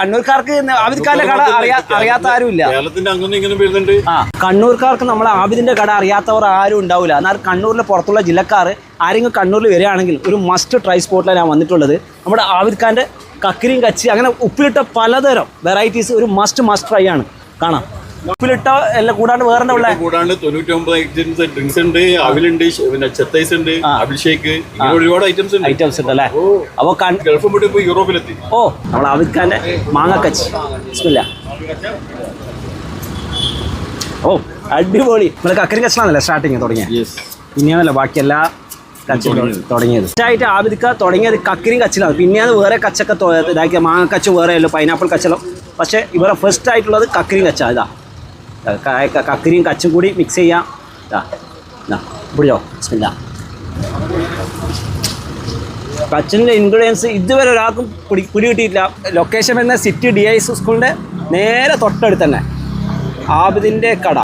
കണ്ണൂർക്കാർക്ക് ആബിദ്ഖാന്റെ കട അറിയാത്ത ആരും ഇല്ല. കണ്ണൂർക്കാർക്ക് നമ്മളെ ആബിദിന്റെ കട അറിയാത്തവർ ആരും ഉണ്ടാവില്ല. എന്നാൽ കണ്ണൂരിലെ പുറത്തുള്ള ജില്ലക്കാർ ആരെങ്കിലും കണ്ണൂരിൽ വരികയാണെങ്കിൽ ഒരു മസ്റ്റ് ട്രൈ സ്പോട്ടിലാണ് ഞാൻ വന്നിട്ടുള്ളത്. നമ്മുടെ ആബിദ്ഖാന്റെ കക്കിരിയും കച്ചി അങ്ങനെ ഉപ്പിലിട്ട പലതരം വെറൈറ്റീസ് ഒരു മസ്റ്റ് ട്രൈ ആണ്. കാണാം. ഉപ്പിലിട്ട എല്ലാം കൂടാണ്ട് വേറെ കൂടാണ്ട് 99 ഡ്രിങ്ക്സ് ഉണ്ട്, അവിലുണ്ട്, പിന്നെ ചെത്തൈസ് ഉണ്ട്, അഭിഷേക്ക്, ഒരുപാട് ഐറ്റംസ് ഉണ്ട് അല്ലേ? അപ്പോൾ ഗൾഫ് വിട്ട് ഇപ്പോൾ യൂറോപ്പിലെത്തി. ഓ, നമ്മൾ ആബിദ്ഖാന്റെ മാങ്ങക്കച്ചി. ബിസ്മില്ലാ. ഓ അടിപൊളി. നമ്മൾ കക്കരി കച്ചിലാണല്ലേ സ്റ്റാർട്ടിങ് തുടങ്ങിയത്? പിന്നെയാണല്ലോ ബാക്കി എല്ലാ കച്ചവടം തുടങ്ങിയത്. ഫസ്റ്റായിട്ട് ആബിദ്ഖാൻ തുടങ്ങിയത് കക്കരിയും കച്ചിലാണ്. പിന്നെയാണ് വേറെ കച്ചൊക്കെ ഇതാക്കിയ മാങ്ങക്കച്ച് വേറെ അല്ലോ, പൈനാപ്പിൾ കച്ചലോ. പക്ഷേ ഇവരെ ഫസ്റ്റ് ആയിട്ടുള്ളത് കക്കരിയും കച്ച. ഇതാ കക്കരിയും കച്ചും കൂടി മിക്സ് ചെയ്യാം. പിടിച്ചോ. ബിസ്മില്ലാ. കച്ചിൻ്റെ ഇൻഗ്രീഡിയൻസ് ഇതുവരെ ഒരാൾക്കും പിടി കിട്ടിയിട്ടില്ല. ലൊക്കേഷൻ വരുന്ന സിറ്റി DIS സ്കൂളിൻ്റെ നേരെ തൊട്ടടുത്ത് തന്നെ ആബിദിൻ്റെ കട.